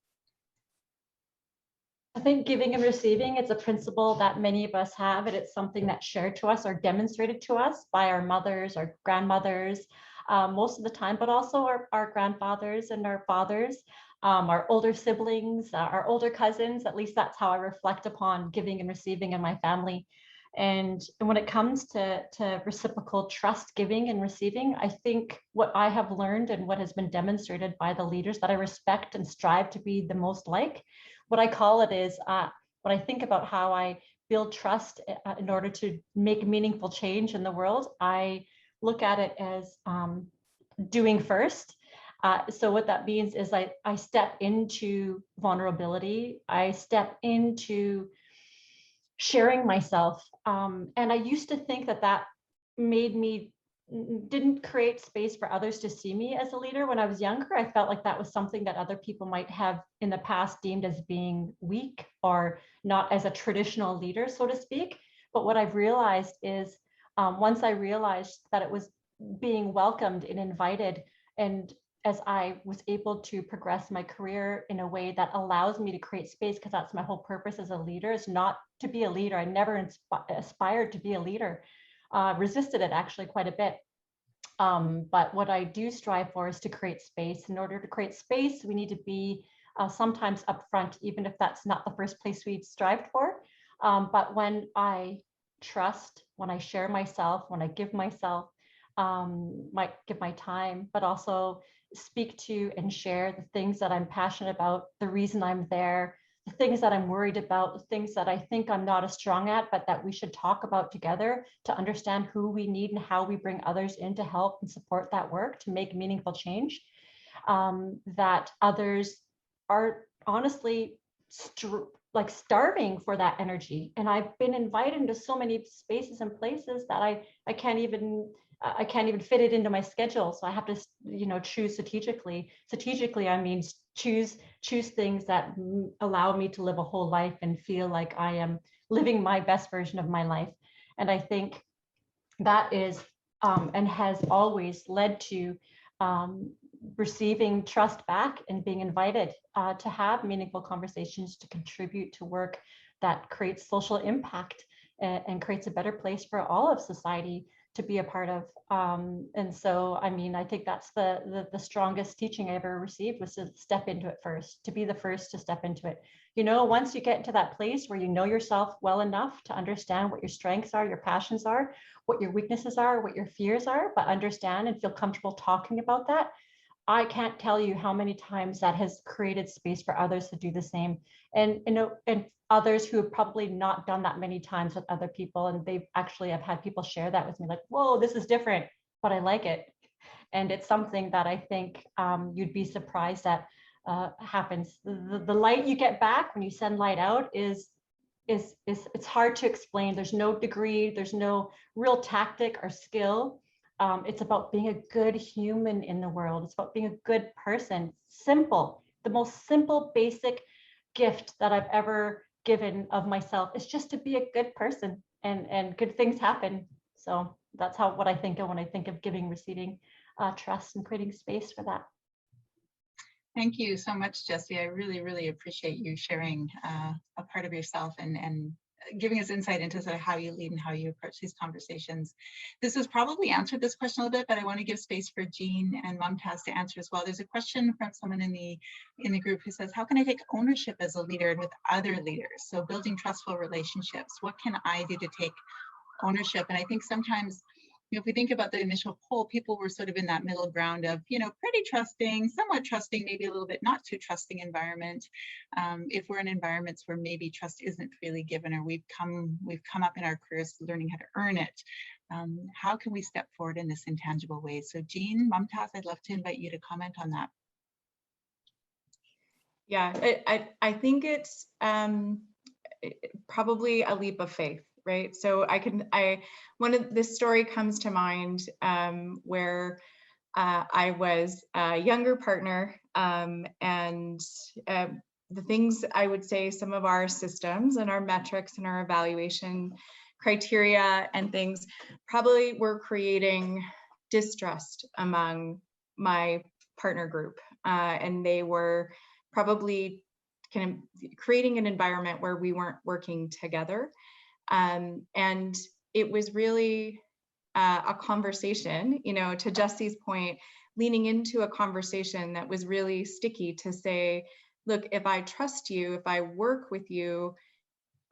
I think giving and receiving is a principle that many of us have, and it's something that's shared to us or demonstrated to us by our mothers, our grandmothers, most of the time, but also our grandfathers and our fathers. Our older siblings, our older cousins. At least that's how I reflect upon giving and receiving in my family. And when it comes to reciprocal trust, giving and receiving, I think what I have learned and what has been demonstrated by the leaders that I respect and strive to be the most like, what I call it is, when I think about how I build trust in order to make meaningful change in the world, I look at it as doing first. So what that means is I step into vulnerability. I step into sharing myself. And I used to think that didn't create space for others to see me as a leader. When I was younger, I felt like that was something that other people might have in the past deemed as being weak or not as a traditional leader, so to speak. But what I've realized is once I realized that it was being welcomed and invited, and as I was able to progress my career in a way that allows me to create space, because that's my whole purpose as a leader, is not to be a leader. I never aspired to be a leader, resisted it actually quite a bit. But what I do strive for is to create space. In order to create space, we need to be sometimes upfront, even if that's not the first place we strived for. But when I trust, when I share myself, when I give myself, might give my time, but also speak to and share the things that I'm passionate about, the reason I'm there, the things that I'm worried about, the things that I think I'm not as strong at, but that we should talk about together to understand who we need and how we bring others in to help and support that work to make meaningful change. That others are honestly starving for that energy. And I've been invited into so many spaces and places that I can't even fit it into my schedule. So I have to, choose strategically. Strategically, I mean, choose things that allow me to live a whole life and feel like I am living my best version of my life. And I think that is and has always led to receiving trust back and being invited to have meaningful conversations, to contribute to work that creates social impact and creates a better place for all of society to be a part of. And so, I mean, I think that's the strongest teaching I ever received, was to step into it first, to be the first to step into it. Once you get into that place where you know yourself well enough to understand what your strengths are, your passions are, what your weaknesses are, what your fears are, but understand and feel comfortable talking about that, I can't tell you how many times that has created space for others to do the same. And and others who have probably not done that many times with other people. And they've actually, I've had people share that with me, like, whoa, this is different, but I like it. And it's something that I think you'd be surprised that happens. The light you get back when you send light out is it's hard to explain. There's no degree, there's no real tactic or skill. It's about being a good human in the world. It's about being a good person. Simple. The most simple, basic gift that I've ever given of myself is just to be a good person, and good things happen. So that's what I think of when I think of giving, receiving trust, and creating space for that. Thank you so much, Jessie. I really, really appreciate you sharing a part of yourself and giving us insight into sort of how you lead and how you approach these conversations. This has probably answered this question a little bit, but I want to give space for Jean and Mumtaz to answer as well. There's a question from someone in the group who says, how can I take ownership as a leader and with other leaders? So building trustful relationships, what can I do to take ownership? And I think sometimes, if we think about the initial poll, people were sort of in that middle ground of, pretty trusting, somewhat trusting, maybe a little bit not too trusting environment. If we're in environments where maybe trust isn't really given, or we've come up in our careers learning how to earn it, how can we step forward in this intangible way? So Jean, Mumtaz, I'd love to invite you to comment on that. Yeah, I think it's probably a leap of faith. Right. So this story comes to mind where I was a younger partner, and the things I would say, some of our systems and our metrics and our evaluation criteria and things probably were creating distrust among my partner group, and they were probably kind of creating an environment where we weren't working together. And it was really a conversation, to Jessie's point, leaning into a conversation that was really sticky to say, look, if I trust you, if I work with you,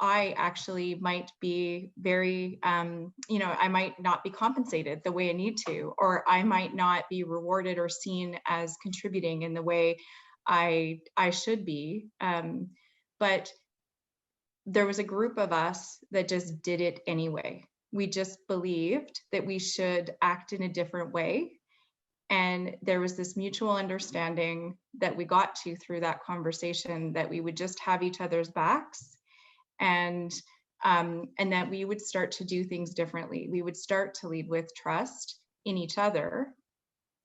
I actually might be very, I might not be compensated the way I need to, or I might not be rewarded or seen as contributing in the way I should be. But there was a group of us that just did it anyway. We just believed that we should act in a different way. And there was this mutual understanding that we got to through that conversation, that we would just have each other's backs, and that we would start to do things differently. We would start to lead with trust in each other.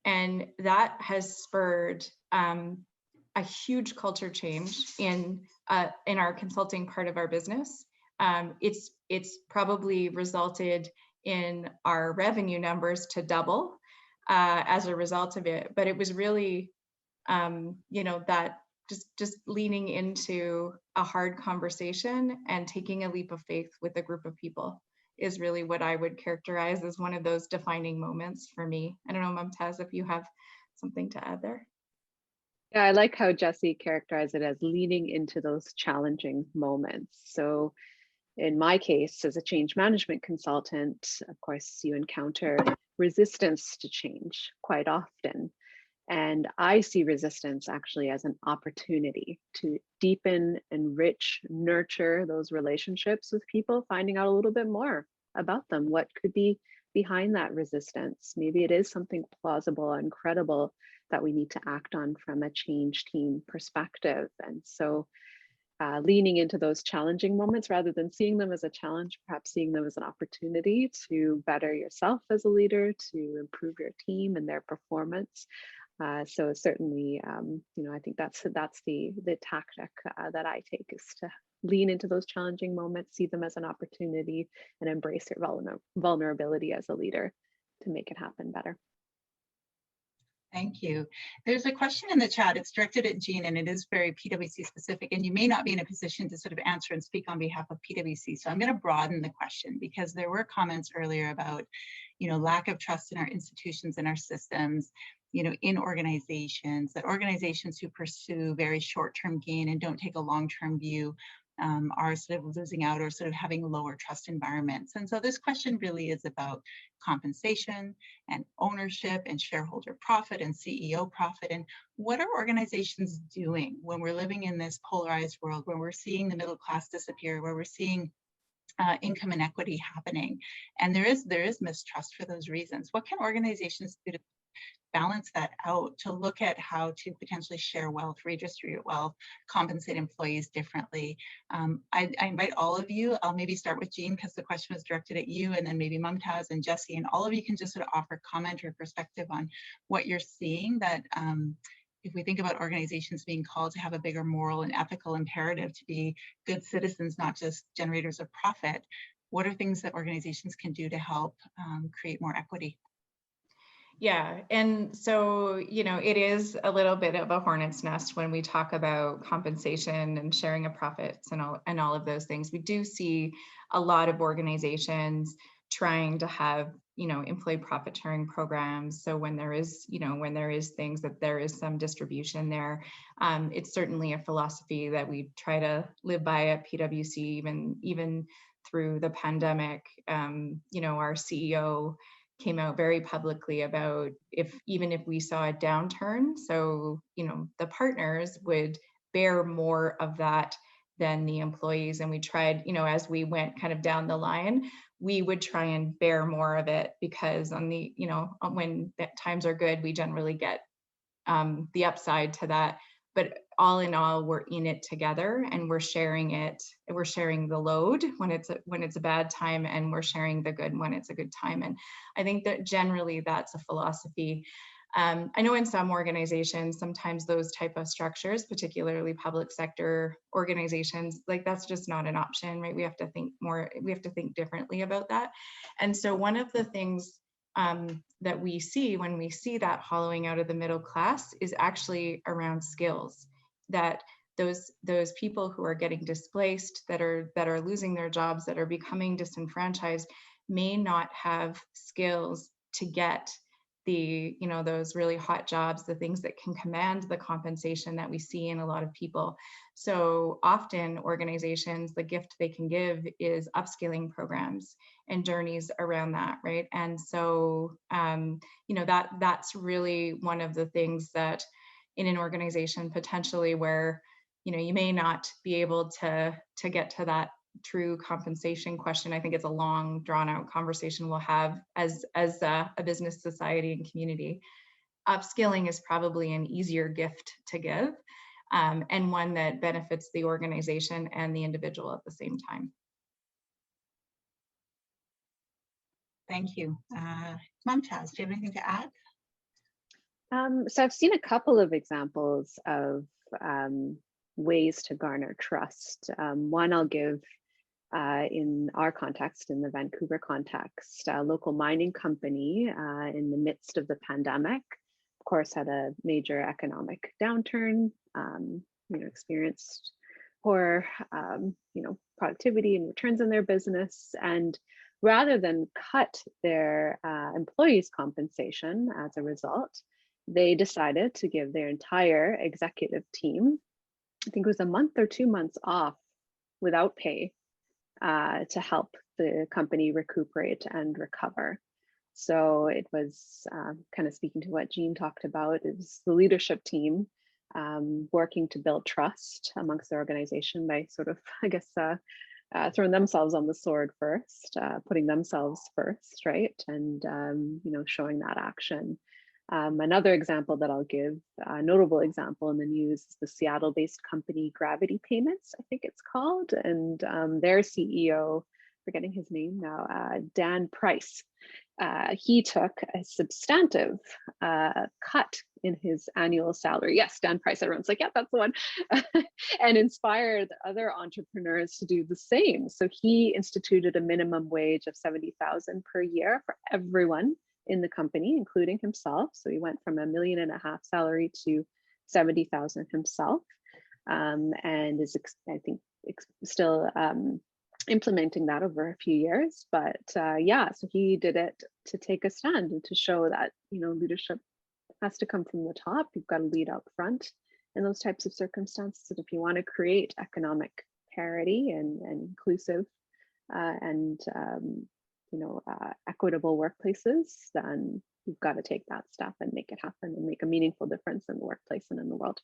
And that has spurred a huge culture change in our consulting part of our business. It's probably resulted in our revenue numbers to double as a result of it. But it was really, that just leaning into a hard conversation and taking a leap of faith with a group of people is really what I would characterize as one of those defining moments for me. I don't know, Mumtaz, if you have something to add there. Yeah, I like how Jessie characterized it as leaning into those challenging moments. So in my case, as a change management consultant, of course, you encounter resistance to change quite often. And I see resistance actually as an opportunity to deepen, enrich, nurture those relationships with people, finding out a little bit more about them. What could be behind that resistance? Maybe it is something plausible and credible that we need to act on from a change team perspective. And so leaning into those challenging moments rather than seeing them as a challenge, perhaps seeing them as an opportunity to better yourself as a leader, to improve your team and their performance. So certainly, I think that's the tactic that I take, is to lean into those challenging moments, see them as an opportunity, and embrace your vulnerability as a leader to make it happen better. Thank you. There's a question in the chat. It's directed at Jean, and it is very PwC specific, and you may not be in a position to sort of answer and speak on behalf of PwC. So I'm going to broaden the question, because there were comments earlier about, lack of trust in our institutions and our systems, in organizations, that organizations who pursue very short-term gain and don't take a long-term view are sort of losing out or sort of having lower trust environments. And so this question really is about compensation and ownership and shareholder profit and CEO profit. And what are organizations doing when we're living in this polarized world, where we're seeing the middle class disappear, where we're seeing income inequity happening? And there is mistrust for those reasons. What can organizations do to balance that out, to look at how to potentially share wealth, redistribute wealth, compensate employees differently? I invite all of you. I'll maybe start with Jean, because the question was directed at you, and then maybe Mumtaz and Jesse, and all of you can just sort of offer comment or perspective on what you're seeing, that if we think about organizations being called to have a bigger moral and ethical imperative to be good citizens, not just generators of profit, what are things that organizations can do to help create more equity? Yeah, and so, it is a little bit of a hornet's nest when we talk about compensation and sharing of profits and all of those things. We do see a lot of organizations trying to have, employee profit sharing programs. So when there is things that there is some distribution there, it's certainly a philosophy that we try to live by at PwC, even through the pandemic. Our CEO came out very publicly about even if we saw a downturn, so the partners would bear more of that than the employees. And we tried, as we went kind of down the line, we would try and bear more of it, because on the, when times are good, we generally get the upside to that. But all in all, we're in it together, and we're sharing it. We're sharing the load when it's a bad time, and we're sharing the good when it's a good time. And I think that generally that's a philosophy. I know in some organizations, sometimes those type of structures, particularly public sector organizations, like that's just not an option, right? We have to think differently about that. And so one of the things that we see when we see that hollowing out of the middle class is actually around skills, that those people who are getting displaced, that are losing their jobs, that are becoming disenfranchised, may not have skills to get the, those really hot jobs, the things that can command the compensation that we see in a lot of people. So often organizations, the gift they can give is upskilling programs and journeys around that, right? And so, that's really one of the things that in an organization potentially where, you may not be able to get to that true compensation question. I think it's a long, drawn out conversation we'll have as a business society and community. Upskilling is probably an easier gift to give, and one that benefits the organization and the individual at the same time. Thank you. Mumtaz, do you have anything to add? So I've seen a couple of examples of ways to garner trust. One I'll give in our context, in the Vancouver context. A local mining company in the midst of the pandemic, of course, had a major economic downturn, experienced poor, productivity and returns in their business. And rather than cut their employees' compensation as a result, they decided to give their entire executive team, I think it was a month or 2 months off without pay, to help the company recuperate and recover. So it was kind of speaking to what Jean talked about, is the leadership team working to build trust amongst the organization by sort of, I guess, throwing themselves on the sword first, putting themselves first, right? And, showing that action. Another example that I'll give, a notable example in the news, is the Seattle-based company Gravity Payments, I think it's called, and their CEO, forgetting his name now, Dan Price, he took a substantive cut in his annual salary. Yes, Dan Price, everyone's like, yeah, that's the one, and inspired other entrepreneurs to do the same. So he instituted a minimum wage of $70,000 per year for everyone in the company, including himself. So he went from $1.5 million salary to $70,000 himself, and is, I think, still implementing that over a few years. But yeah, so he did it to take a stand and to show that, leadership has to come from the top. You've got to lead out front in those types of circumstances. And if you want to create economic parity and inclusive and equitable workplaces, then you've got to take that step and make it happen and make a meaningful difference in the workplace and in the world.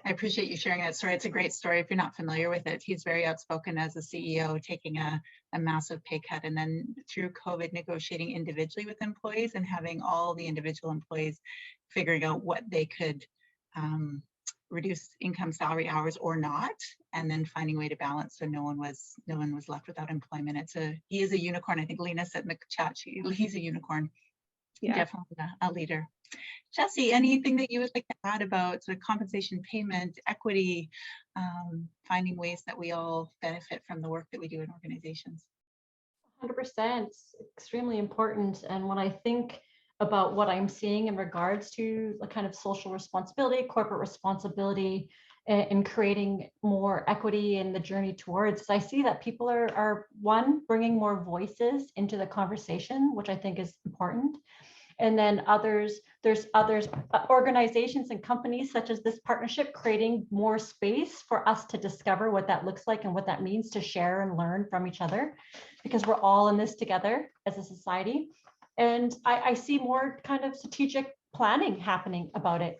I appreciate you sharing that story. It's a great story. If you're not familiar with it, he's very outspoken as a CEO, taking a massive pay cut, and then through COVID negotiating individually with employees and having all the individual employees figuring out what they could reduce income, salary, hours or not, and then finding a way to balance so no one was left without employment. He is a unicorn. I think Lena said in the chat, he's a unicorn. Yeah. Definitely a leader. Jessie, anything that you would like to add about the compensation payment, equity, finding ways that we all benefit from the work that we do in organizations? 100%, extremely important. And when I think about what I'm seeing in regards to the kind of social responsibility, corporate responsibility, in creating more equity in the journey towards, I see that people are one, bringing more voices into the conversation, which I think is important. And then there's others, organizations and companies such as this partnership, creating more space for us to discover what that looks like and what that means to share and learn from each other, because we're all in this together as a society. And I see more kind of strategic planning happening about it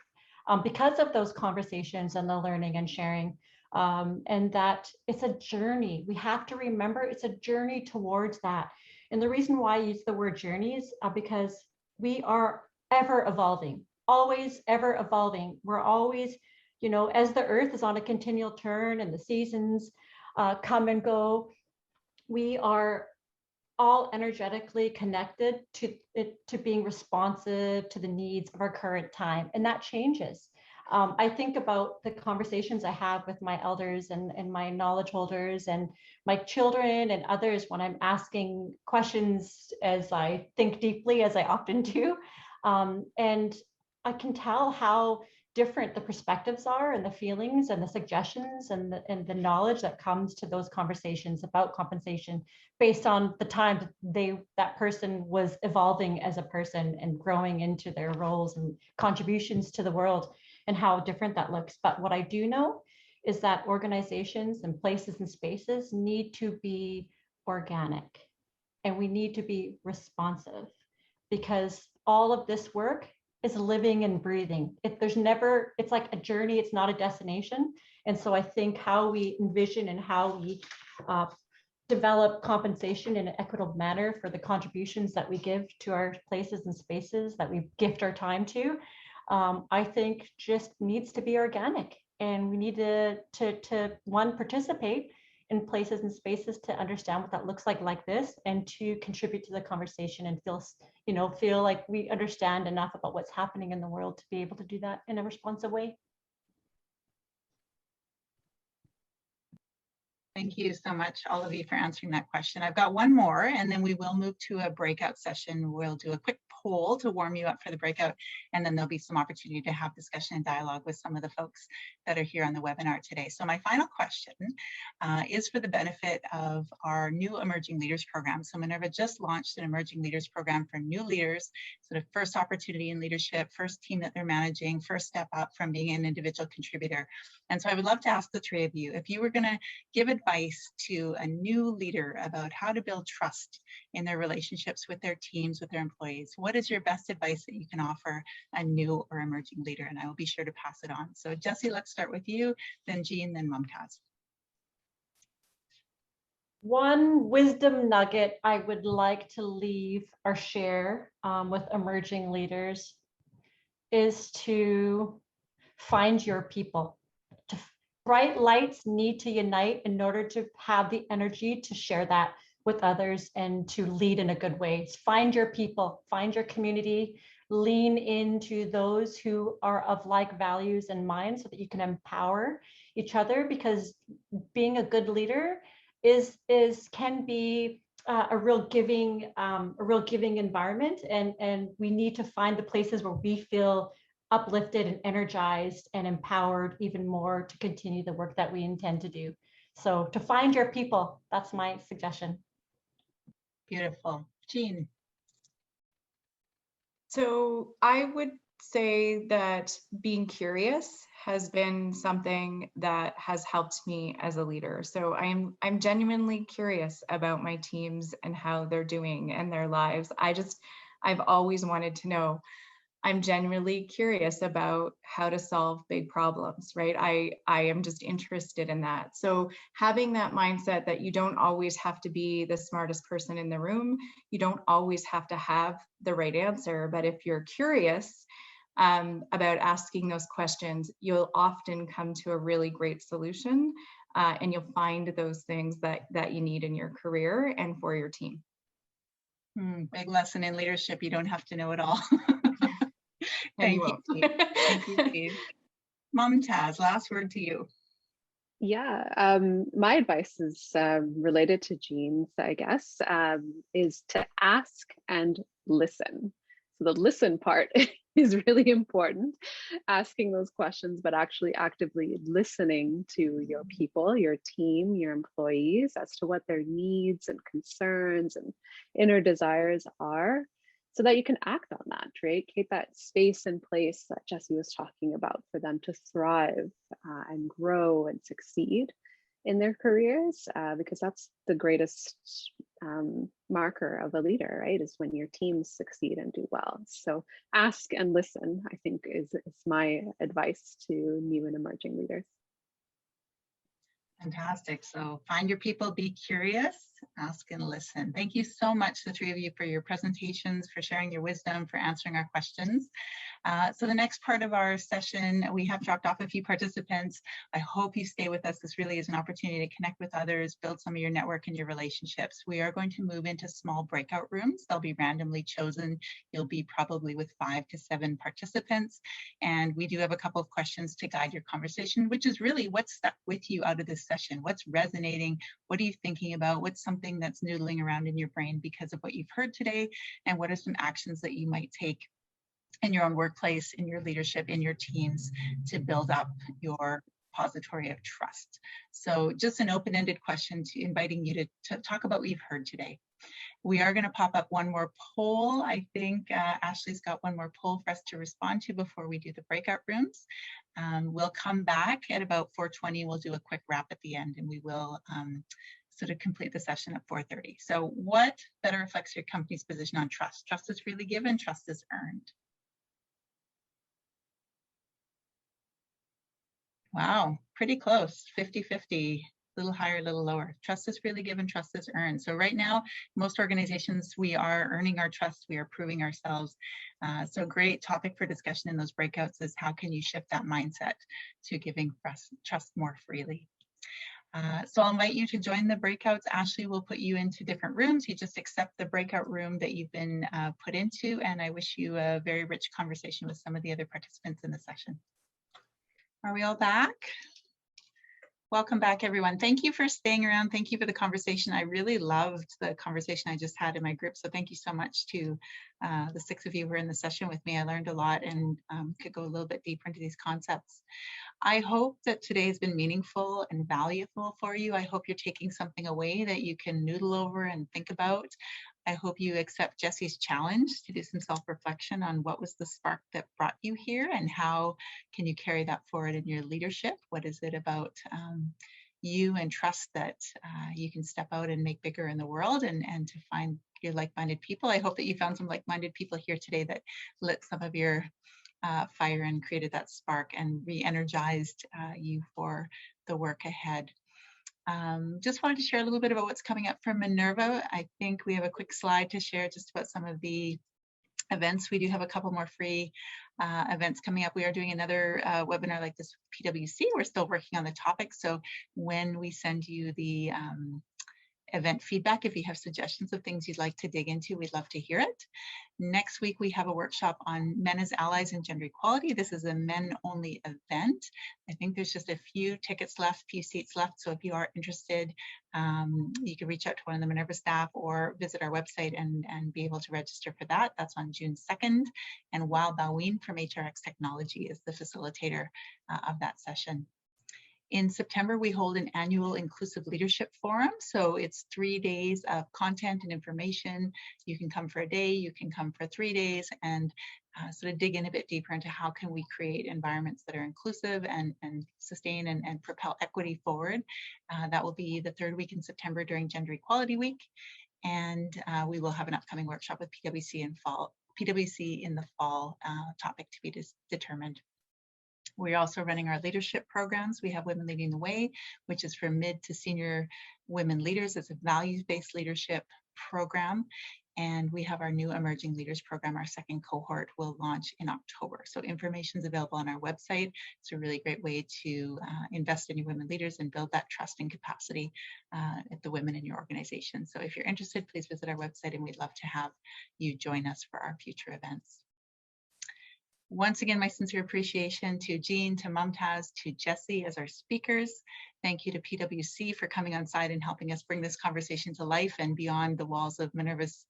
because of those conversations and the learning and sharing. And that it's a journey. We have to remember it's a journey towards that. And the reason why I use the word journeys because we are ever evolving, always ever evolving. We're always, as the earth is on a continual turn and the seasons come and go, we are all energetically connected to being responsive to the needs of our current time. And that changes. I think about the conversations I have with my elders and my knowledge holders and my children and others when I'm asking questions as I think deeply, as I often do. And I can tell how different the perspectives are and the feelings and the suggestions and the knowledge that comes to those conversations about compensation based on the time that person was evolving as a person and growing into their roles and contributions to the world, and how different that looks. But what I do know is that organizations and places and spaces need to be organic, and we need to be responsive, because all of this work is living and breathing. It's like a journey, it's not a destination. And so I think how we envision and how we develop compensation in an equitable manner for the contributions that we give to our places and spaces that we gift our time to, I think just needs to be organic. And we need to one, participate in places and spaces to understand what that looks like this, and to contribute to the conversation and feel like we understand enough about what's happening in the world to be able to do that in a responsive way. Thank you so much, all of you, for answering that question. I've got one more, and then we will move to a breakout session. We'll do a quick poll to warm you up for the breakout, and then there'll be some opportunity to have discussion and dialogue with some of the folks that are here on the webinar today. So my final question is for the benefit of our new Emerging Leaders program. So Minerva just launched an Emerging Leaders program for new leaders, sort of first opportunity in leadership, first team that they're managing, first step up from being an individual contributor. And so I would love to ask the three of you, if you were going to give advice to a new leader about how to build trust in their relationships with their teams, with their employees, what is your best advice that you can offer a new or emerging leader? And I will be sure to pass it on. So Jessie, let's start with you, then Jean, then Mumtaz. One wisdom nugget I would like to leave or share with emerging leaders is to find your people. Bright lights need to unite in order to have the energy to share that with others and to lead in a good way. Find your people, find your community, lean into those who are of like values and minds so that you can empower each other, because being a good leader can be a real giving environment, and we need to find the places where we feel uplifted and energized and empowered even more to continue the work that we intend to do. So to find your people, that's my suggestion. Beautiful. Jean. So I would say that being curious has been something that has helped me as a leader. So I'm genuinely curious about my teams and how they're doing and their lives. I've always wanted to know. I'm genuinely curious about how to solve big problems, right? I am just interested in that. So having that mindset that you don't always have to be the smartest person in the room, you don't always have to have the right answer, but if you're curious about asking those questions, you'll often come to a really great solution, and you'll find those things that you need in your career and for your team. Big lesson in leadership. You don't have to know it all. And Thank you, Steve. Thank you, Steve. Mumtaz, last word to you. Yeah, my advice is related to Jean's, I guess, is to ask and listen. So the listen part is really important, asking those questions, but actually actively listening to your people, your team, your employees as to what their needs and concerns and inner desires are, so that you can act on that, right? Create that space and place that Jesse was talking about for them to thrive and grow and succeed in their careers, because that's the greatest marker of a leader, right? Is when your teams succeed and do well. So ask and listen, I think, is my advice to new and emerging leaders. Fantastic. So find your people, be curious, ask and listen. Thank you so much, the three of you, for your presentations, for sharing your wisdom, for answering our questions. So the next part of our session, we have dropped off a few participants. I hope you stay with us. This really is an opportunity to connect with others, build some of your network and your relationships. We are going to move into small breakout rooms. They'll be randomly chosen. You'll be probably with 5 to 7 participants. And we do have a couple of questions to guide your conversation, which is really what's stuck with you out of this session. What's resonating? What are you thinking about? What's something that's noodling around in your brain because of what you've heard today? And what are some actions that you might take in your own workplace, in your leadership, in your teams to build up your repository of trust? So just an open-ended question to inviting you to talk about what you've heard today. We are going to pop up one more poll. I think Ashley's got one more poll for us to respond to before we do the breakout rooms. We'll come back at about 4:20. We'll do a quick wrap at the end, and we will sort of complete the session at 4:30. So what better reflects your company's position on trust? Trust is freely given, trust is earned. Wow, pretty close, 50-50, a little higher, a little lower. Trust is freely given, trust is earned. So right now, most organizations, we are earning our trust, we are proving ourselves. So great topic for discussion in those breakouts is how can you shift that mindset to giving trust more freely. So I'll invite you to join the breakouts. Ashley will put you into different rooms. You just accept the breakout room that you've been put into, and I wish you a very rich conversation with some of the other participants in the session. Are we all back? Welcome back, everyone. Thank you for staying around. Thank you for the conversation. I really loved the conversation I just had in my group. So thank you so much to the 6 of you who were in the session with me. I learned a lot and could go a little bit deeper into these concepts. I hope that today has been meaningful and valuable for you. I hope you're taking something away that you can noodle over and think about. I hope you accept Jesse's challenge to do some self-reflection on what was the spark that brought you here and how can you carry that forward in your leadership? What is it about you and trust that you can step out and make bigger in the world and to find your like-minded people? I hope that you found some like-minded people here today that lit some of your fire and created that spark and re-energized you for the work ahead. Just wanted to share a little bit about what's coming up from Minerva. I think we have a quick slide to share just about some of the events. We do have a couple more free events coming up. We are doing another webinar like this with PwC. We're still working on the topic. So when we send you the event feedback, if you have suggestions of things you'd like to dig into, we'd love to hear it. Next week, we have a workshop on men as allies and gender equality. This is a men-only event. I think there's just a few tickets left, few seats left. So if you are interested, you can reach out to one of the Minerva staff or visit our website and be able to register for that. That's on June 2nd. And Wal Baween from HRX Technology is the facilitator of that session. In September, we hold an annual Inclusive Leadership Forum. So it's 3 days of content and information. You can come for a day, you can come for 3 days, and sort of dig in a bit deeper into how can we create environments that are inclusive and sustain and propel equity forward. That will be the 3rd week in September during Gender Equality Week. And we will have an upcoming workshop with PwC in the fall, topic to be determined. We're also running our leadership programs. We have Women Leading the Way, which is for mid to senior women leaders. It's a values-based leadership program. And we have our new Emerging Leaders program. Our 2nd cohort will launch in October. So information is available on our website. It's a really great way to invest in your women leaders and build that trust and capacity at the women in your organization. So if you're interested, please visit our website, and we'd love to have you join us for our future events. Once again, my sincere appreciation to Jean, to Mumtaz, to Jesse as our speakers. Thank you to PwC for coming on site and helping us bring this conversation to life and beyond the walls of Minerva's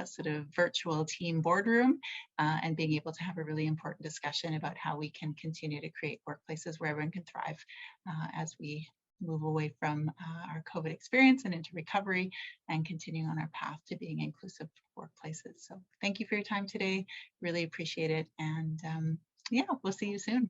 sort of virtual team boardroom, and being able to have a really important discussion about how we can continue to create workplaces where everyone can thrive as we move away from our COVID experience and into recovery and continuing on our path to being inclusive workplaces. So thank you for your time today. Really appreciate it. And yeah, we'll see you soon.